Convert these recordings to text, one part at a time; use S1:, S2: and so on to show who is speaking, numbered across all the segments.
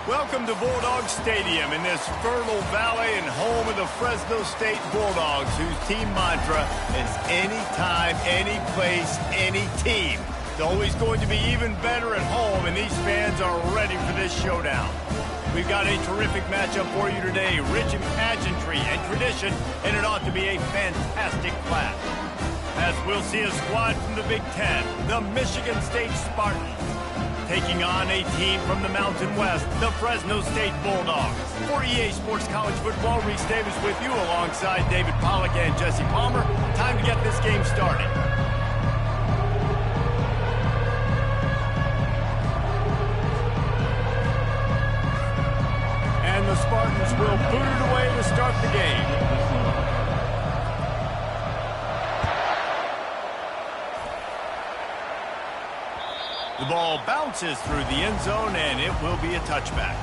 S1: Welcome to Bulldog Stadium in this fertile valley and home of the Fresno State Bulldogs, whose team mantra is anytime, any place, any team. It's always going to be even better at home, and these fans are ready for this showdown. We've got a terrific matchup for you today, rich in pageantry and tradition, and it ought to be a fantastic clash. As we'll see a squad from the Big Ten, the Michigan State Spartans, taking on a team from the Mountain West, the Fresno State Bulldogs. For EA Sports College Football, Reese Davis with you alongside David Pollack and Jesse Palmer. Time to get this game started. And the Spartans will boot it away to start the game. The ball bounces through the end zone, and it will be a touchback.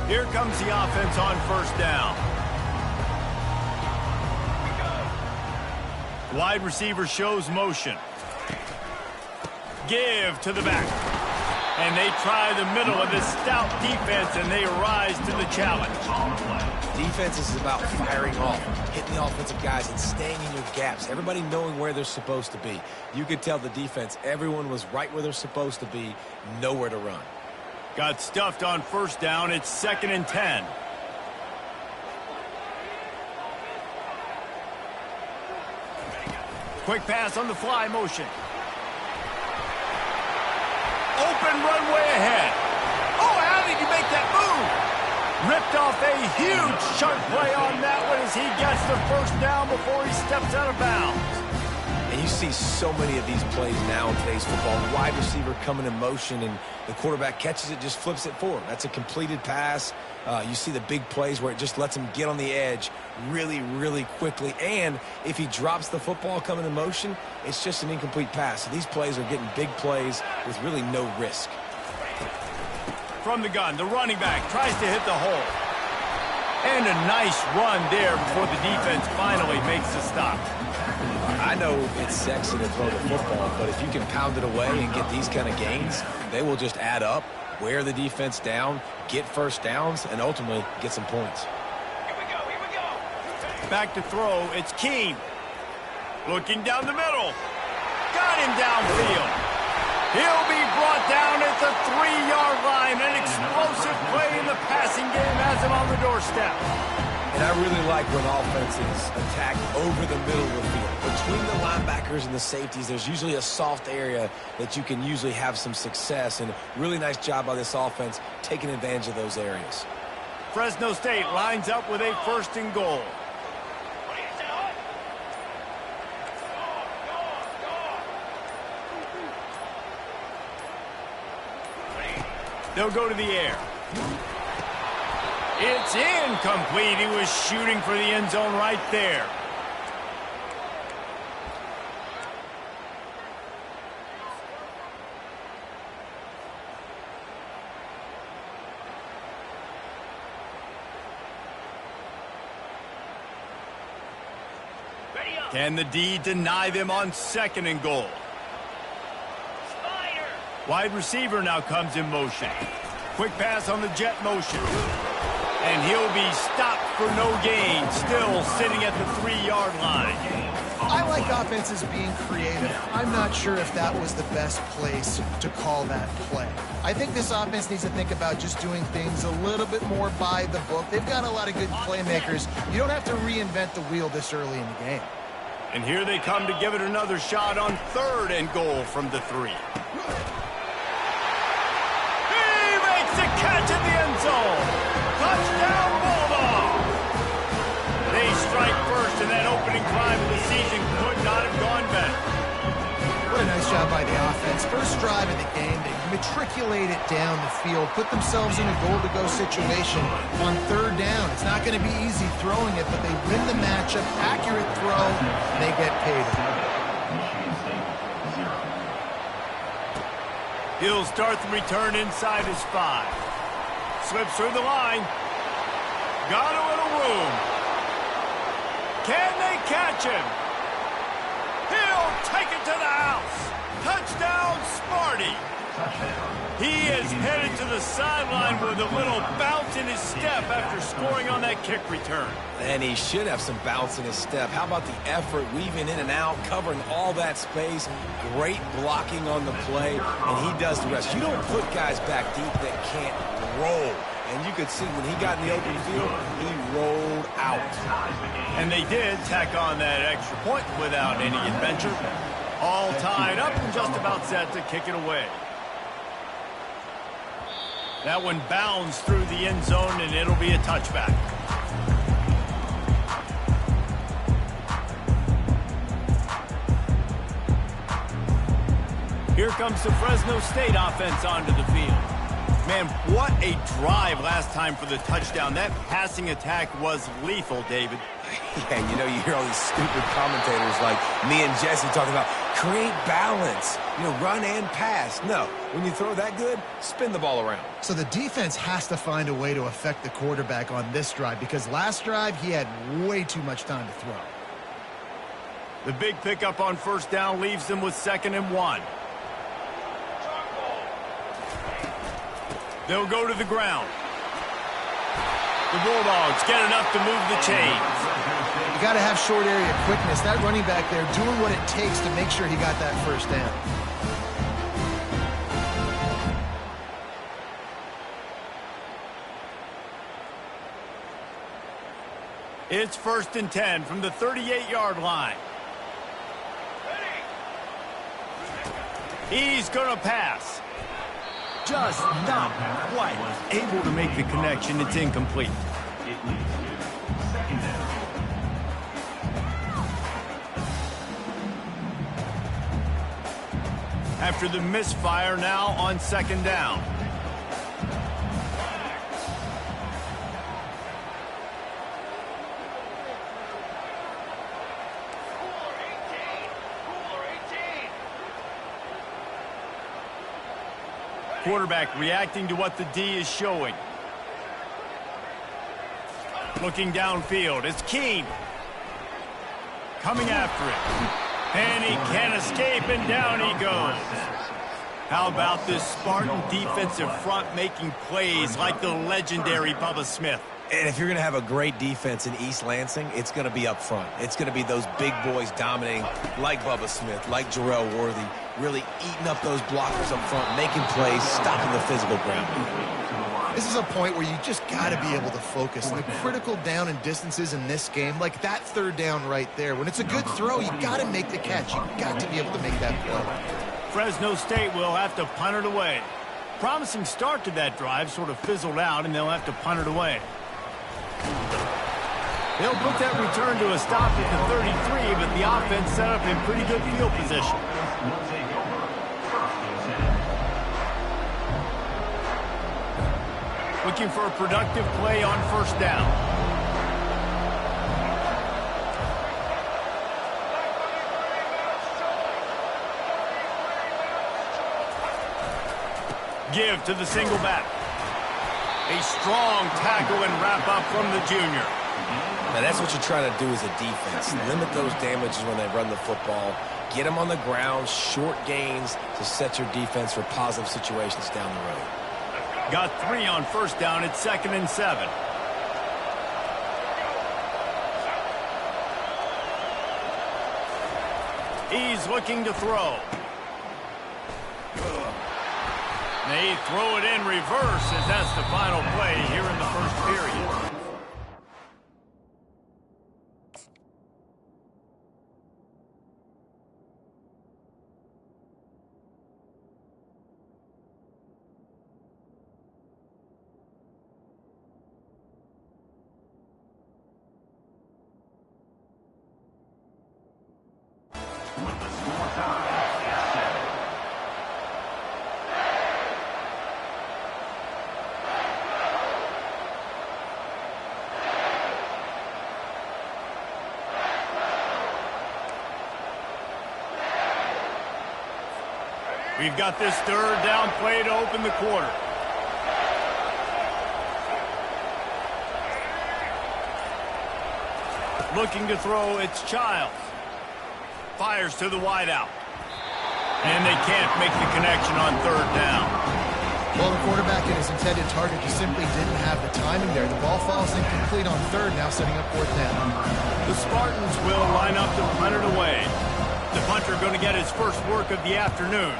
S1: Here comes the offense on first down. Wide receiver shows motion. Give to the back. And they try the middle of this stout defense, and they rise to the challenge.
S2: Defense is about firing off, hitting the offensive guys, and staying in your gaps. Everybody knowing where they're supposed to be. You could tell the defense, everyone was right where they're supposed to be, nowhere to run.
S1: Got stuffed on first down. It's 2nd and 10. Quick pass on the fly motion. Open runway ahead. Oh, how did he make that move? Ripped off a huge sharp play on that one as he gets the first down before he steps out of bounds.
S2: And you see so many of these plays now in today's football. Wide receiver coming in motion, and the quarterback catches it, just flips it forward. That's a completed pass. You see the big plays where it just lets him get on the edge really, really quickly. And if he drops the football coming in motion, it's just an incomplete pass. So these plays are getting big plays with really no risk.
S1: From the gun, the running back tries to hit the hole. And a nice run there before the defense finally makes the stop.
S2: I know it's sexy to throw the football, but if you can pound it away and get these kind of gains, they will just add up, wear the defense down, get first downs, and ultimately get some points.
S1: Here we go. Back to throw, it's Keene. Looking down the middle. Got him downfield. He'll be brought down at the 3-yard line. An explosive play in the passing game has him on the doorstep.
S2: And I really like when offenses attack over the middle of the field. Between the linebackers and the safeties, there's usually a soft area that you can usually have some success. And really nice job by this offense taking advantage of those areas.
S1: Fresno State lines up with a 1st and goal. They'll go to the air. It's incomplete. He was shooting for the end zone right there. Can the D deny them on 2nd and goal? Wide receiver now comes in motion. Quick pass on the jet motion. And he'll be stopped for no gain, still sitting at the 3-yard line.
S3: I like offenses being creative. I'm not sure if that was the best place to call that play. I think this offense needs to think about just doing things a little bit more by the book. They've got a lot of good playmakers. You don't have to reinvent the wheel this early in the game.
S1: And here they come to give it another shot on 3rd and goal from the 3. To catch in the end zone. Touchdown, Bulldogs. They strike first, and that opening drive of the season could not have gone better.
S3: What a nice job by the offense. First drive of the game, they matriculate it down the field, put themselves in a goal-to-go situation on 3rd down. It's not going to be easy throwing it, but they win the matchup. Accurate throw, and they get paid.
S1: He'll start the return inside his 5. Slips through the line. got a little room. Can they catch him? He'll take it to the house. Touchdown, Smarty. He is headed to the sideline with a little bounce in his step after scoring on that kick return.
S2: And he should have some bounce in his step. How about the effort, weaving in and out, covering all that space, great blocking on the play, and he does the rest. You don't put guys back deep that can't roll. And you could see when he got in the open field, he rolled out.
S1: And they did tack on that extra point without any adventure. All tied up and just about set to kick it away. That one bounds through the end zone, and it'll be a touchback. Here comes the Fresno State offense onto the field. Man, what a drive last time for the touchdown. That passing attack was lethal, David.
S2: Yeah, you know, you hear all these stupid commentators like me and Jesse talking about create balance, you know, run and pass. No, when you throw that good, spin the ball around.
S3: So the defense has to find a way to affect the quarterback on this drive because last drive he had way too much time to throw.
S1: The big pickup on first down leaves them with 2nd and 1. They'll go to the ground. The Bulldogs get enough to move the chains.
S3: You got to have short area quickness. That running back there doing what it takes to make sure he got that first down.
S1: It's 1st and 10 from the 38-yard line. He's going to pass. Just not quite able to make the connection. It's incomplete. After the misfire, now on 2nd down. Quarterback reacting to what the D is showing. Looking downfield, it's Keene. Coming after it. And he can't escape, and down he goes. How about this Spartan defensive front making plays like the legendary Bubba Smith?
S2: And if you're going to have a great defense in East Lansing, it's going to be up front. It's going to be those big boys dominating like Bubba Smith, like Jarrell Worthy, really eating up those blockers up front, making plays, stopping the physical ground.
S3: This is a point where you just got to be able to focus. The critical down and distances in this game, like that 3rd down right there. When it's a good throw, you got to make the catch. You got to be able to make that play.
S1: Fresno State will have to punt it away. Promising start to that drive, sort of fizzled out, and they'll have to punt it away. They'll put that return to a stop at the 33, but the offense set up in pretty good field position. Looking for a productive play on 1st down. Give to the single back. A strong tackle and wrap up from the junior.
S2: Now, that's what you're trying to do as a defense. Limit those damages when they run the football. Get them on the ground, short gains to set your defense for positive situations down the road.
S1: Got 3 on 1st down. It's 2nd and 7. He's looking to throw. They throw it in reverse as that's the final play here in the 1st period. We've got this 3rd down play to open the quarter. Looking to throw, it's Childs. Fires to the wideout. And they can't make the connection on third down.
S3: Well, the quarterback and his intended target just simply didn't have the timing there. The ball falls incomplete on third, now setting up fourth down.
S1: The Spartans will line up to punt it away. The punter going to get his first work of the afternoon.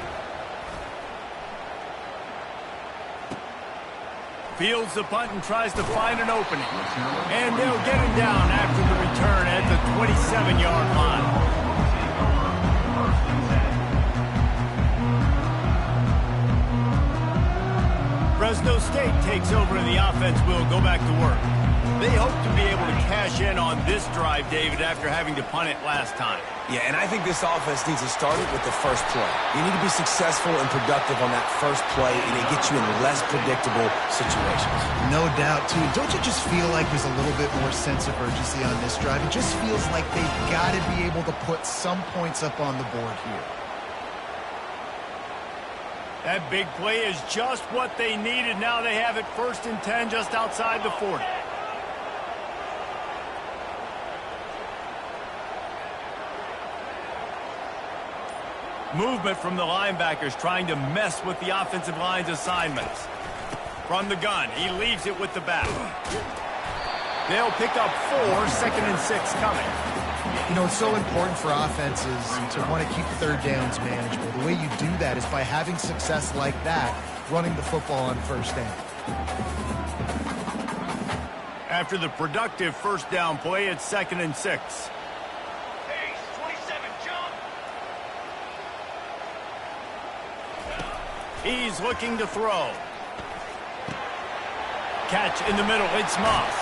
S1: Fields the punt and tries to find an opening. And they'll get him down after the return at the 27-yard line. Fresno State takes over and the offense will go back to work. They hope to be able to cash in on this drive, David, after having to punt it last time.
S2: Yeah, and I think this offense needs to start it with the first play. You need to be successful and productive on that first play, and it gets you in less predictable situations.
S3: No doubt, too. Don't you just feel like there's a little bit more sense of urgency on this drive? It just feels like they've got to be able to put some points up on the board here.
S1: That big play is just what they needed. Now they have it 1st and 10 just outside the 40. Movement from the linebackers trying to mess with the offensive line's assignments. From the gun, he leaves it with the back. They'll pick up 4, 2nd and 6 coming.
S3: You know, it's so important for offenses to want to keep third downs manageable. The way you do that is by having success like that, running the football on first down.
S1: After the productive first down play, it's 2nd and 6. He's looking to throw. Catch in the middle, it's Moss.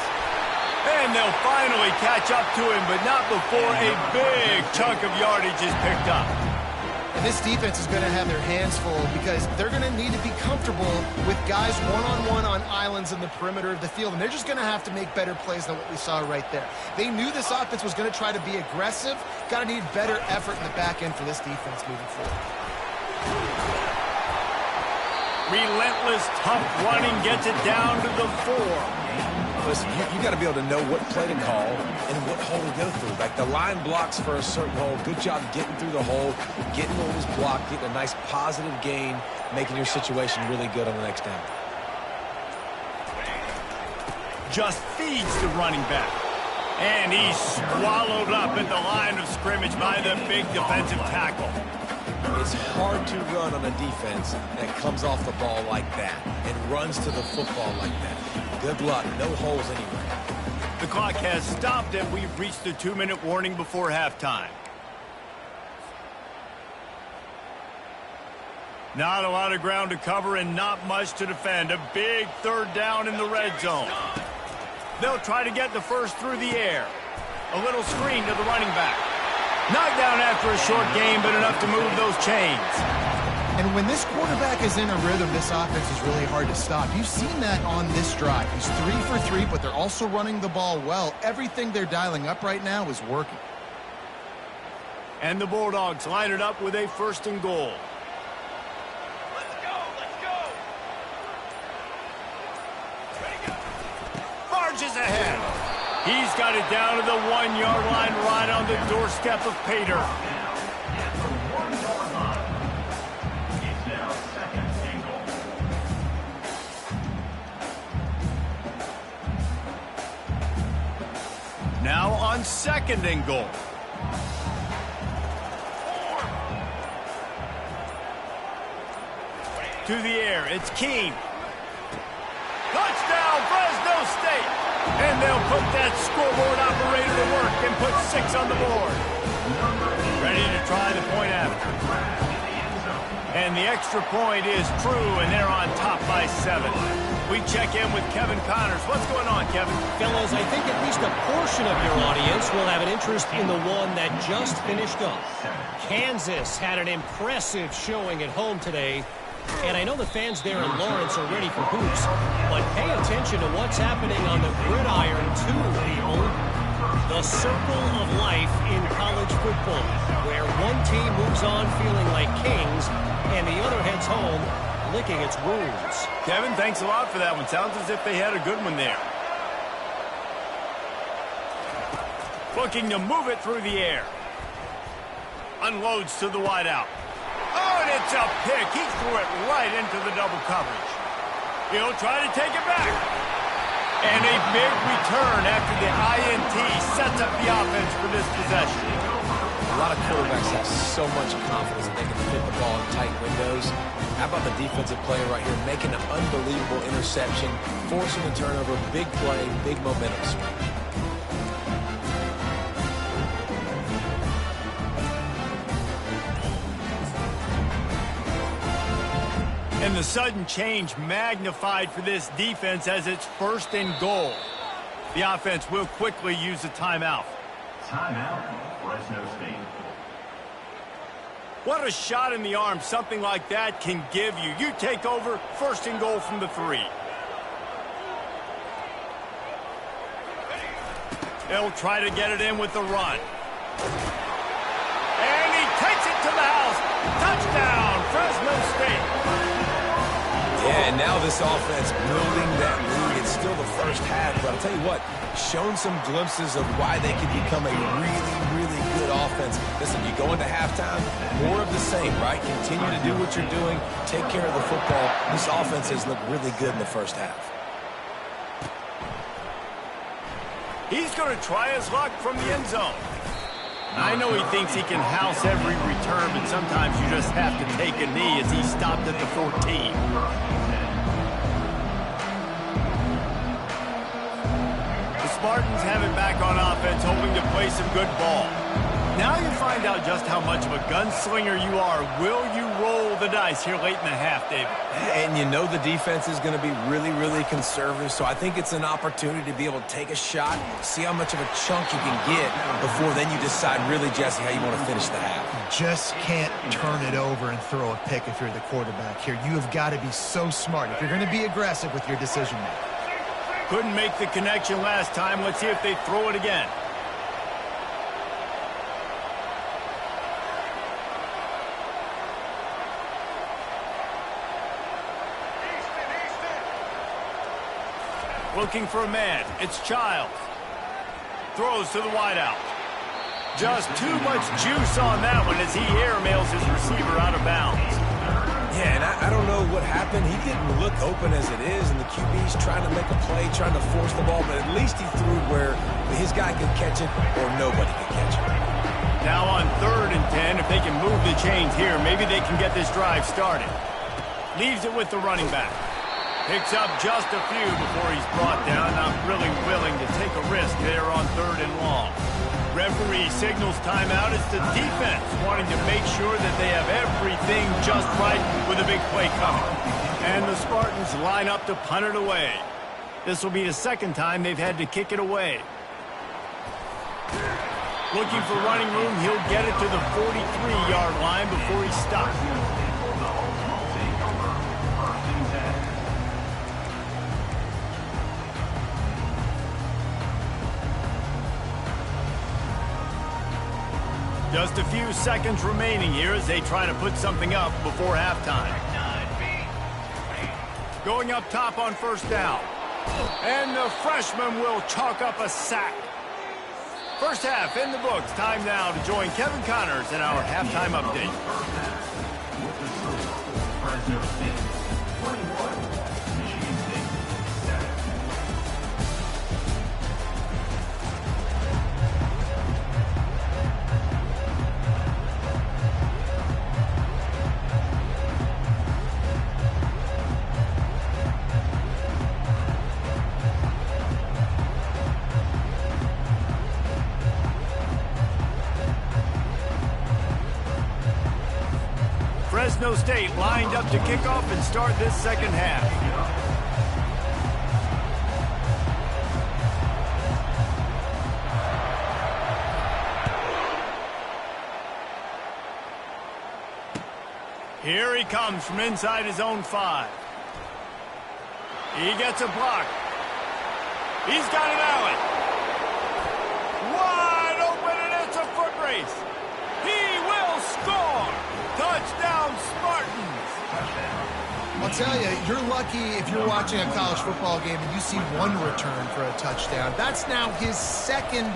S1: And they'll finally catch up to him, but not before a big chunk of yardage is picked up.
S3: And this defense is going to have their hands full because they're going to need to be comfortable with guys one-on-one on islands in the perimeter of the field. And they're just going to have to make better plays than what we saw right there. They knew this offense was going to try to be aggressive. Got to need better effort in the back end for this defense moving forward.
S1: Relentless, tough running gets it down to the 4.
S2: Listen, you got to be able to know what play to call and what hole to go through. Like the line blocks for a certain hole. Good job getting through the hole, getting what was blocked, getting a nice positive gain, making your situation really good on the next down.
S1: Just feeds the running back. And he's swallowed up at the line of scrimmage by the big defensive tackle.
S2: It's hard to run on a defense that comes off the ball like that and runs to the football like that. Good luck. No holes anywhere.
S1: The clock has stopped and we've reached the 2-minute warning before halftime. Not a lot of ground to cover and not much to defend. A big third down in the red zone. They'll try to get the first through the air. A little screen to the running back. Knocked down after a short game, but enough to move those chains.
S3: And when this quarterback is in a rhythm, this offense is really hard to stop. You've seen that on this drive. He's 3 for 3, but they're also running the ball well. Everything they're dialing up right now is working.
S1: And the Bulldogs line it up with a 1st and goal.
S4: Let's go! Ready, go!
S1: Marches ahead. He's got it down to the 1-yard line right on the doorstep of Pater. Now on 2nd and goal. To the air, it's Keene. Touchdown, Fresno State! And they'll put that scoreboard operator to work and put 6 on the board. Ready to try the point after. And the extra point is true, and they're on top by 7. We check in with Kevin Connors. What's going on, Kevin?
S5: Fellas, I think at least a portion of your audience will have an interest in the one that just finished up. Kansas had an impressive showing at home today. And I know the fans there in Lawrence are ready for hoops, but pay attention to what's happening on the gridiron too, people. The circle of life in college football, where one team moves on feeling like kings, and the other heads home licking its wounds.
S1: Kevin, thanks a lot for that one. Sounds as if they had a good one there. Looking to move it through the air. Unloads to the wideout. Oh, and it's a pick. He threw it right into the double coverage. He'll try to take it back. And a big return after the INT sets up the offense for this possession.
S2: A lot of quarterbacks have so much confidence that they can fit the ball in tight windows. How about the defensive player right here making an unbelievable interception, forcing the turnover, big play, big momentum swing.
S1: And the sudden change magnified for this defense as it's 1st and goal. The offense will quickly use a timeout.
S6: Timeout, Fresno State.
S1: What a shot in the arm something like that can give you. You take over, 1st and goal from the 3. They'll try to get it in with the run. And he takes it to the house. Touchdown, Fresno State.
S2: Yeah, and now this offense building that lead. It's still the first half, but I'll tell you what, shown some glimpses of why they could become a really, really good offense. Listen, you go into halftime, more of the same, right? Continue to do what you're doing, take care of the football. This offense has looked really good in the first half.
S1: He's going to try his luck from the end zone. I know he thinks he can house every return, but sometimes you just have to take a knee as he stopped at the 14. The Spartans have it back on offense, hoping to play some good ball. Now you find out just how much of a gunslinger you are. Will you roll the dice here late in the half, David?
S2: And you know the defense is going to be really, really conservative, so I think it's an opportunity to be able to take a shot, see how much of a chunk you can get before then you decide really, Jesse, how you want to finish the half.
S3: Just can't turn it over and throw a pick if you're the quarterback here. You have got to be so smart if you're going to be aggressive with your decision making.
S1: Couldn't make the connection last time. Let's see if they throw it again. Looking for a man. It's Childs. Throws to the wideout. Just too much juice on that one as he airmails his receiver out of bounds.
S2: Yeah, and I don't know what happened. He didn't look open as it is, and the QB's trying to make a play, trying to force the ball, but at least he threw where his guy could catch it or nobody could catch it.
S1: Now on 3rd and 10, if they can move the chains here, maybe they can get this drive started. Leaves it with the running back. Picks up just a few before he's brought down. Not really willing to take a risk there on 3rd and long. Referee signals timeout. It's the defense wanting to make sure that they have everything just right with a big play coming. And the Spartans line up to punt it away. This will be the 2nd time they've had to kick it away. Looking for running room. He'll get it to the 43-yard line before he stops. Just a few seconds remaining here as they try to put something up before halftime. Going up top on 1st down. And the freshman will chalk up a sack. First half in the books. Time now to join Kevin Connors in our halftime update.
S6: Fresno State, 21, Michigan State, 7.
S1: Fresno State lined up to kick off and start this 2nd half. Here he comes from inside his own 5. He gets a block. He's got an alley. Wide open, and it's a foot race. He will score. Touchdown, Spartans.
S3: I'll tell you, you're lucky if you're watching a college football game and you see one return for a touchdown. That's now his 2nd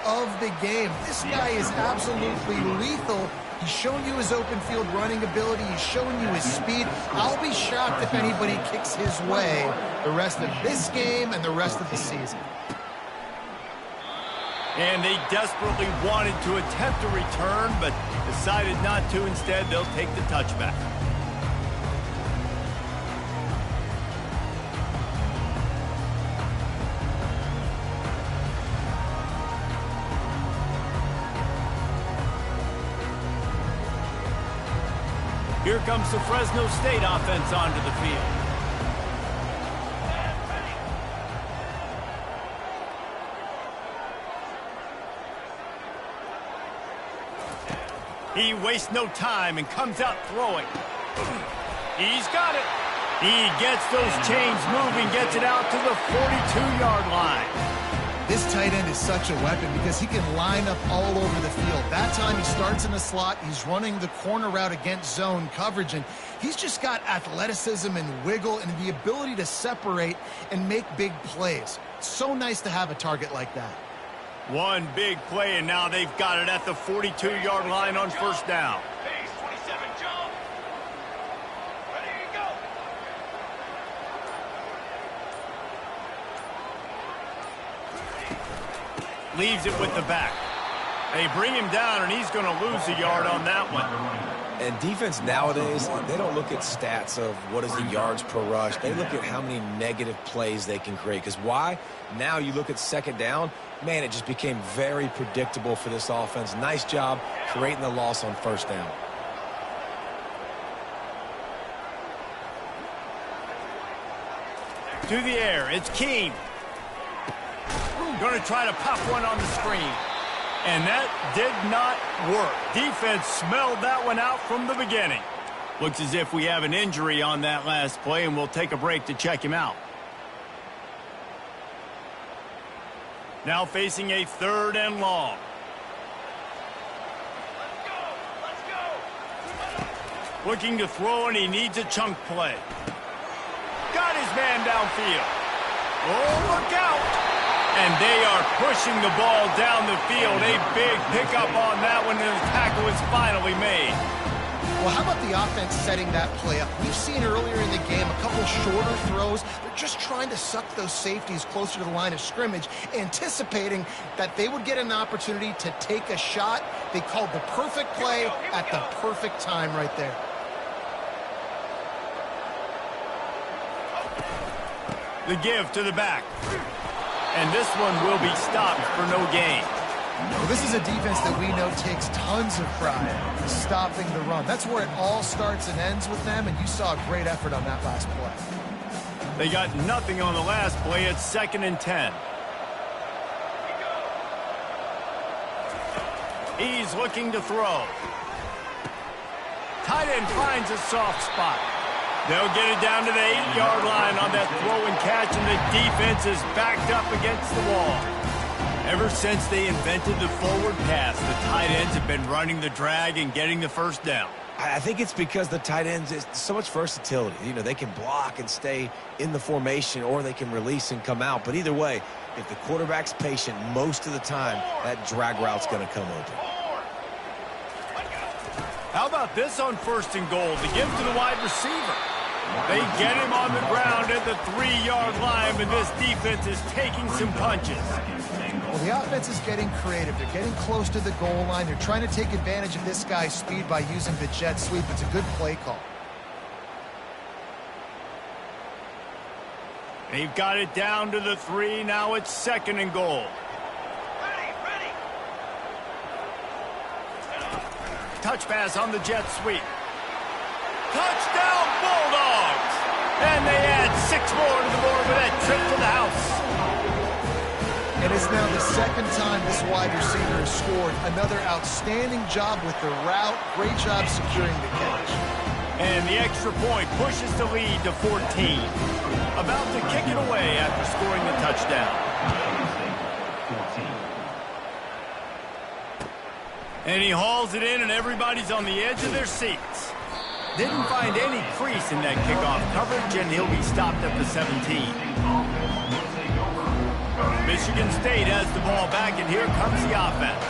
S3: of the game. This guy is absolutely lethal. He's showing you his open field running ability. He's showing you his speed. I'll be shocked if anybody kicks his way the rest of this game and the rest of the season.
S1: And they desperately wanted to attempt a return, but decided not to. Instead, they'll take the touchback. Here comes the Fresno State offense onto the field. He wastes no time and comes out throwing. He's got it. He gets those chains moving, gets it out to the 42-yard line.
S3: This tight end is such a weapon because he can line up all over the field. That time he starts in the slot. He's running the corner route against zone coverage, and he's just got athleticism and wiggle and the ability to separate and make big plays. It's so nice to have a target like that.
S1: One big play, and now they've got it at the 42-yard line on first down.
S4: Phase 27, jump. Ready to go.
S1: Leaves it with the back. They bring him down, and he's going to lose a yard on that one.
S2: And defense nowadays, they don't look at stats of what is the yards per rush. They look at how many negative plays they can create. Because why? Now you look at second down, man, it just became very predictable for this offense. Nice job creating the loss on first down.
S1: To the air, it's Keene. Going to try to pop one on the screen. And that did not work. Defense smelled that one out from the beginning. Looks as if we have an injury on that last play, and we'll take a break to check him out. Now facing a 3rd and long.
S4: Let's go.
S1: Looking to throw, and he needs a chunk play. Got his man downfield. Oh, look out. And they are pushing the ball down the field. A big pickup on that one, and the tackle is finally made.
S3: Well, how about the offense setting that play up? We've seen earlier in the game a couple shorter throws. They're just trying to suck those safeties closer to the line of scrimmage, anticipating that they would get an opportunity to take a shot. They called the perfect play at the perfect time right there.
S1: The give to the back. And this one will be stopped for no gain.
S3: Well, this is a defense that we know takes tons of pride in stopping the run. That's where it all starts and ends with them, and you saw a great effort on that last play.
S1: They got nothing on the last play. It's 2nd and 10. He's looking to throw. Tight end finds a soft spot. They'll get it down to the 8-yard line on that throw and catch, and the defense is backed up against the wall. Ever since they invented the forward pass, the tight ends have been running the drag and getting the first down.
S2: I think it's because the tight ends is so much versatility. You know, they can block and stay in the formation, or they can release and come out. But either way, if the quarterback's patient most of the time, that drag route's going to come open.
S1: How about this on 1st and goal? The give to the wide receiver. They get him on the ground at the 3-yard line, and this defense is taking some punches.
S3: Well, the offense is getting creative. They're getting close to the goal line. They're trying to take advantage of this guy's speed by using the jet sweep. It's a good play call.
S1: They've got it down to the 3. Now it's 2nd and goal.
S4: Ready.
S1: Touch pass on the jet sweep. Touchdown, Bulldogs! And they add 6 more to the board with that trip to the house.
S3: It is now the 2nd time this wide receiver has scored. Another outstanding job with the route. Great job securing the catch.
S1: And the extra point pushes the lead to 14. About to kick it away after scoring the touchdown. And he hauls it in, and everybody's on the edge of their seats. Didn't find any crease in that kickoff coverage, and he'll be stopped at the 17. Michigan State has the ball back, and here comes the offense.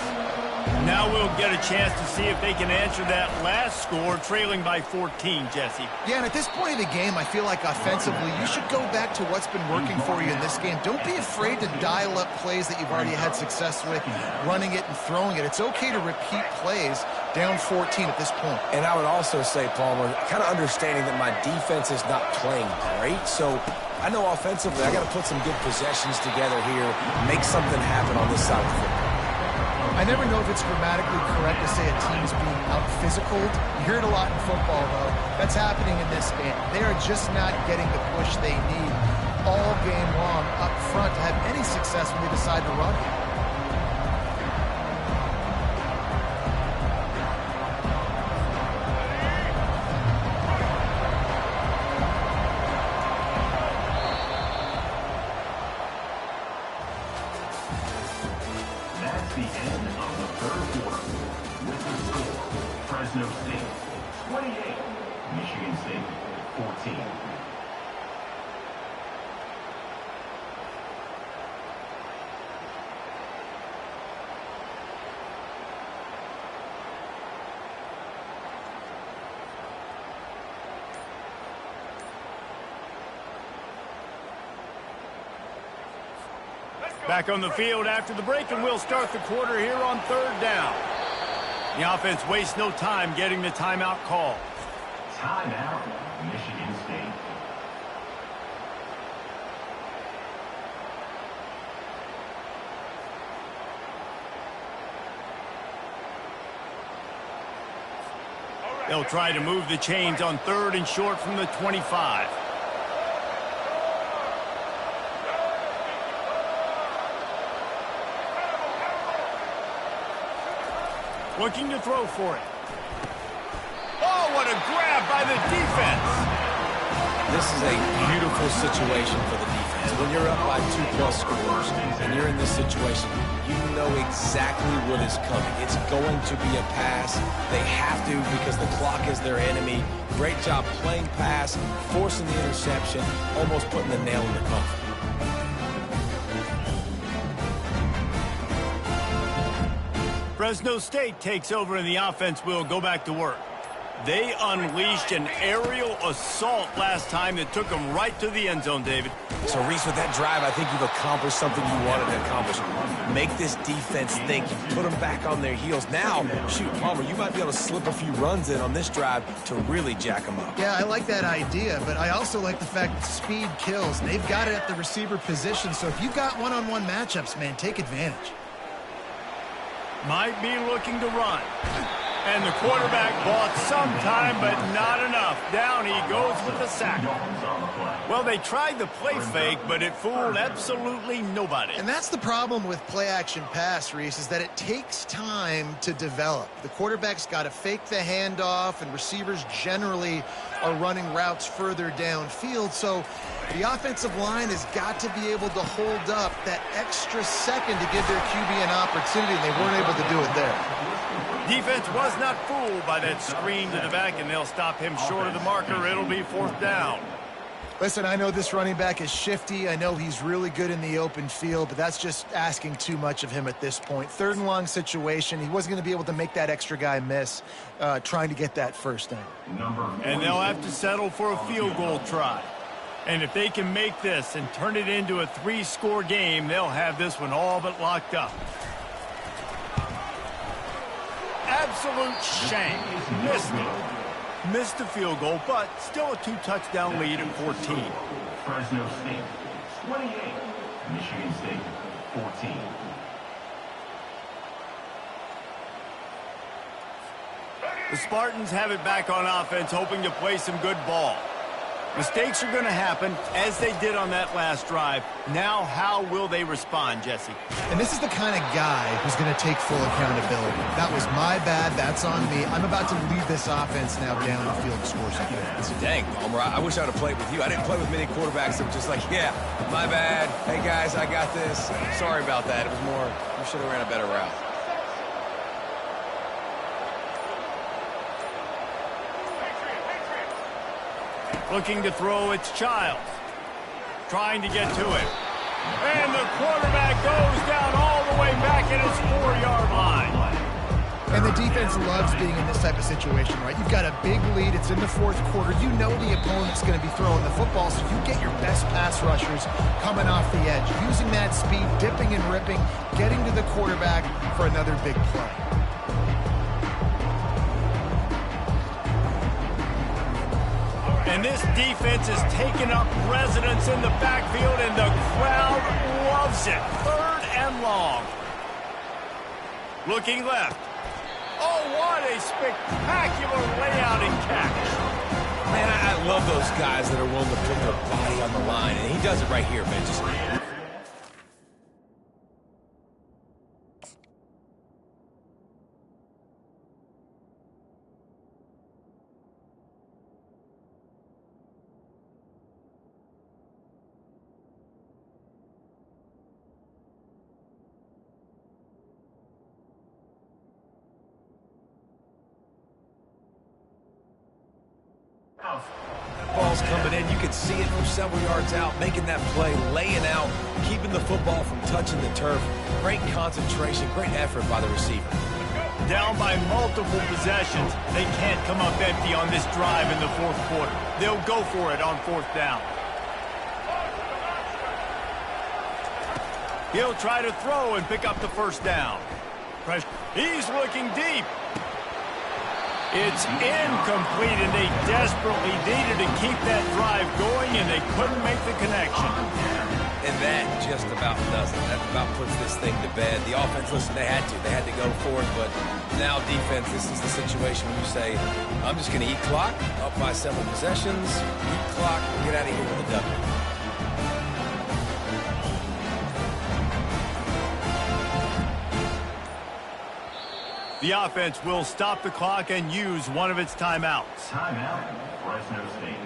S1: Now we'll get a chance to see if they can answer that last score, trailing by 14, Jesse.
S3: Yeah, and at this point of the game, I feel like offensively, you should go back to what's been working for you in this game. Don't be afraid to dial up plays that you've already had success with, running it and throwing it. It's okay to repeat plays down 14 at this point.
S2: And I would also say, Palmer, kind of understanding that my defense is not playing great, so I know offensively I got to put some good possessions together here, make something happen on this side of the football.
S3: I never know if it's grammatically correct to say a team is being out-physicaled. You hear it a lot in football, though. That's happening in this game. They are just not getting the push they need all game long up front to have any success when they decide to run it.
S6: That's the end of the third quarter. With the score, Fresno State 28, Michigan State 14.
S1: Back on the field after the break, and we'll start the quarter here on third down. The offense wastes no time getting the timeout call.
S6: Timeout, Michigan State.
S1: They'll try to move the chains on third and short from the 25. Looking to throw for it. Oh, what a grab by the defense.
S2: This is a beautiful situation for the defense. When you're up by 2+ scores and you're in this situation, you know exactly what is coming. It's going to be a pass. They have to because the clock is their enemy. Great job playing pass, forcing the interception, almost putting the nail in the coffin.
S1: Fresno State takes over and the offense will go back to work. They unleashed an aerial assault last time that took them right to the end zone, David.
S2: So, Reese, with that drive, I think you've accomplished something you wanted to accomplish. Make this defense think. You put them back on their heels. Now, shoot, Palmer, you might be able to slip a few runs in on this drive to really jack them up.
S3: Yeah, I like that idea, but I also like the fact that speed kills. And they've got it at the receiver position, so if you've got one-on-one matchups, man, take advantage.
S1: Might be looking to run. And the quarterback bought some time, but not enough. Down he goes with the sack. Well, they tried the play fake, but it fooled absolutely nobody.
S3: And that's the problem with play-action pass, Reese, is that it takes time to develop. The quarterback's got to fake the handoff, and receivers generally are running routes further downfield. So the offensive line has got to be able to hold up that extra second to give their QB an opportunity, and they weren't able to do it there.
S1: Defense was not fooled by that screen to the back, and they'll stop him short of the marker. It'll be fourth down.
S3: Listen, I know this running back is shifty. I know he's really good in the open field, but that's just asking too much of him at this point. Third and long situation. He wasn't going to be able to make that extra guy miss trying to get that first down.
S1: And they'll have to settle for a field goal try. And if they can make this and turn it into a 3-score game, they'll have this one all but locked up. Absolute shame. Missed the field goal, but still a 2-touchdown lead at 14.
S6: Fresno State 28, Michigan State 14.
S1: The Spartans have it back on offense, hoping to play some good ball. Mistakes are going to happen, as they did on that last drive. Now, how will they respond, Jesse?
S3: And this is the kind of guy who's going to take full accountability. That was my bad. That's on me. I'm about to lead this offense now down the field to score some points.
S2: Dang, Palmer, I wish I would have played with you. I didn't play with many quarterbacks that were just like, yeah, my bad. Hey, guys, I got this. Sorry about that. It was more, you should have ran a better route.
S1: Looking to throw, it's Childs. Trying to get to it. And the quarterback goes down all the way back at his 4-yard line.
S3: And the defense loves being in this type of situation, right? You've got a big lead. It's in the fourth quarter. You know the opponent's going to be throwing the football, so you get your best pass rushers coming off the edge, using that speed, dipping and ripping, getting to the quarterback for another big play.
S1: And this defense is taking up residence in the backfield, and the crowd loves it. 3rd and long. Looking left. Oh, what a spectacular layout and catch.
S2: Man, I love those guys that are willing to put their body on the line, and he does it right here, man. Just... That ball's coming in. You can see it from several yards out, making that play, laying out, keeping the football from touching the turf. Great concentration, great effort by the receiver.
S1: Down by multiple possessions. They can't come up empty on this drive in the fourth quarter. They'll go for it on 4th down. He'll try to throw and pick up the 1st down. He's looking deep. It's incomplete, and they desperately needed to keep that drive going, and they couldn't make the connection.
S2: And that just about does it. That about puts this thing to bed. The offense, listen, they had to go for it, but now defense, this is the situation when you say, I'm just going to eat clock, up by several possessions, eat clock, get out of here with a W.
S1: The offense will stop the clock and use one of its timeouts.
S6: Timeout, Fresno State.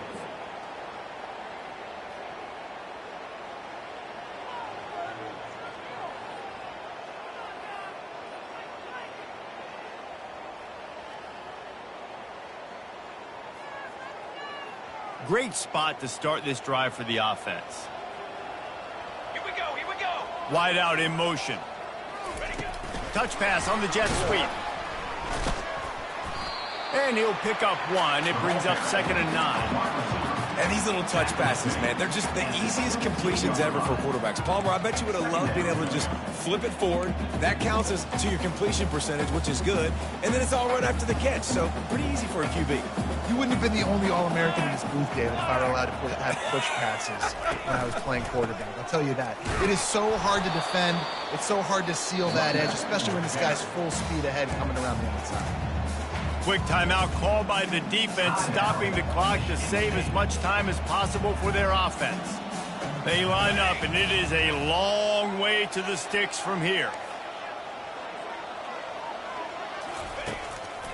S1: Great spot to start this drive for the offense.
S4: Here we go, here we go.
S1: Wide out in motion. Touch pass on the jet sweep. And he'll pick up 1. It brings up 2nd and 9.
S2: And these little touch passes, man, they're just the easiest completions ever for quarterbacks. Palmer, I bet you would have loved being able to just flip it forward. That counts as to your completion percentage, which is good. And then it's all right after the catch, so pretty easy for a QB.
S3: You wouldn't have been the only All-American in this booth, David, if I were allowed to have push passes when I was playing quarterback. I'll tell you that. It is so hard to defend. It's so hard to seal that edge, especially when this guy's full speed ahead coming around the outside.
S1: Quick timeout called by the defense, stopping the clock to save as much time as possible for their offense. They line up, and it is a long way to the sticks from here.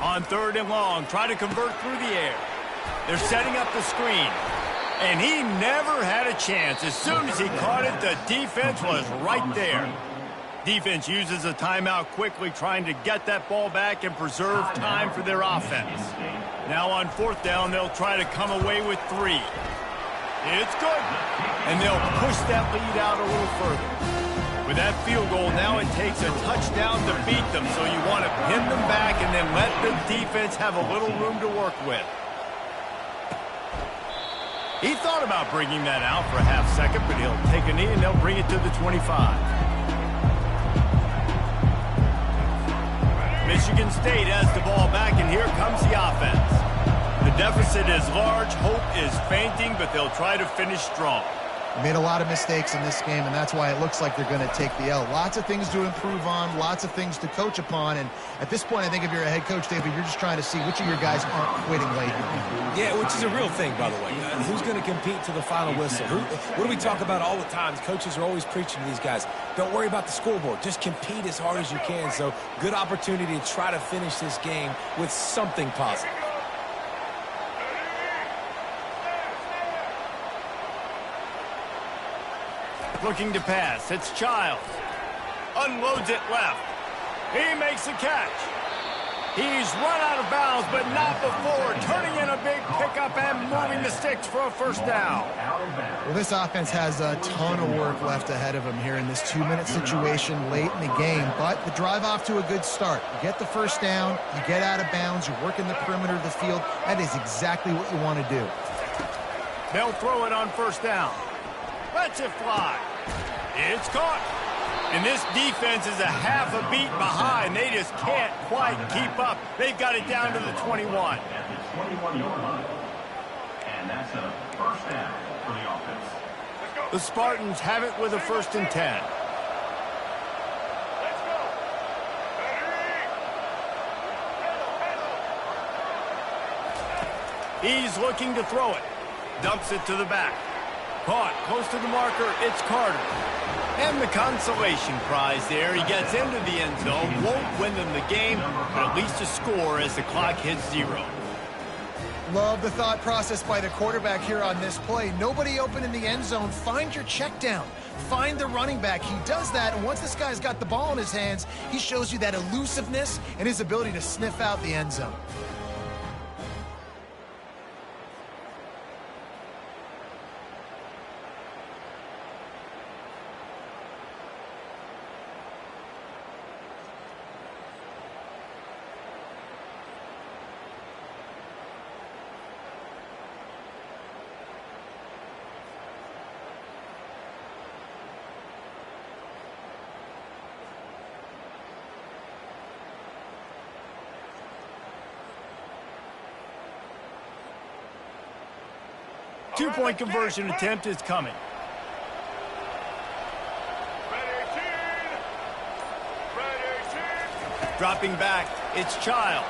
S1: On 3rd and long, try to convert through the air. They're setting up the screen. And he never had a chance. As soon as he caught it, the defense was right there. Defense uses a timeout quickly, trying to get that ball back and preserve time for their offense. Now on 4th down, they'll try to come away with 3. It's good. And they'll push that lead out a little further. With that field goal, now it takes a touchdown to beat them, so you want to pin them back and then let the defense have a little room to work with. He thought about bringing that out for a half second, but he'll take a knee and they'll bring it to the 25. Michigan State has the ball back, and here comes the offense. The deficit is large, hope is fainting, but they'll try to finish strong.
S3: Made a lot of mistakes in this game, and that's why it looks like they're going to take the L. Lots of things to improve on, lots of things to coach upon, and at this point, I think if you're a head coach, David, you're just trying to see which of your guys aren't quitting late.
S2: Yeah, which is a real thing, by the way. Who's going to compete to the final whistle? What do we talk about all the time? Coaches are always preaching to these guys. Don't worry about the scoreboard. Just compete as hard as you can. So, good opportunity to try to finish this game with something positive.
S1: Looking to pass. It's Childs. Unloads it left. He makes the catch. He's run out of bounds, but not before. Turning in a big pickup and moving the sticks for a first down.
S3: Well, this offense has a ton of work left ahead of them here in this 2-minute situation late in the game, but the drive off to a good start. You get the first down, you get out of bounds, you work in the perimeter of the field. That is exactly what you want to do.
S1: They'll throw it on first down. Lets it fly. It's caught. And this defense is a half a beat behind. They just can't quite keep up. They've got it down to the 21.
S6: At the 21-yard line. And that's a first down for the offense.
S1: The Spartans have it with a 1st and 10. He's looking to throw it. Dumps it to the back. Caught close to the marker. It's Carter. And the consolation prize there. He gets into the end zone. Won't win them the game, but at least a score as the clock hits 0.
S3: Love the thought process by the quarterback here on this play. Nobody open in the end zone. Find your check down. Find the running back. He does that, and once this guy's got the ball in his hands, he shows you that elusiveness and his ability to sniff out the end zone.
S1: Two-point conversion attempt is coming. Dropping back, it's Childs.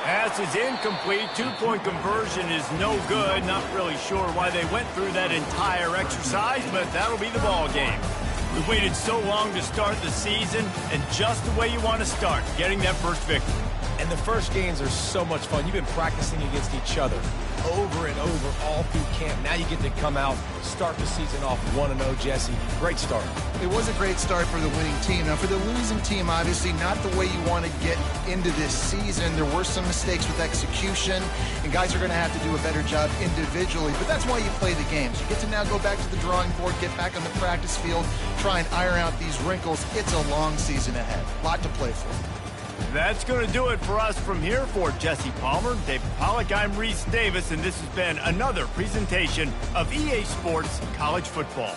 S1: Pass is incomplete. Two-point conversion is no good. Not really sure why they went through that entire exercise, but that'll be the ball game. We waited so long to start the season, and just the way you want to start, getting that first victory.
S2: And the first games are so much fun. You've been practicing against each other over and over all through camp. Now you get to come out, start the season off 1-0, Jesse. Great start.
S3: It was a great start for the winning team. Now, for the losing team, obviously not the way you want to get into this season. There were some mistakes with execution, and guys are going to have to do a better job individually. But that's why you play the games. You get to now go back to the drawing board, get back on the practice field, try and iron out these wrinkles. It's a long season ahead. A lot to play for.
S1: That's going to do it for us from here. For Jesse Palmer, David Pollack, I'm Reese Davis, and this has been another presentation of EA Sports College Football.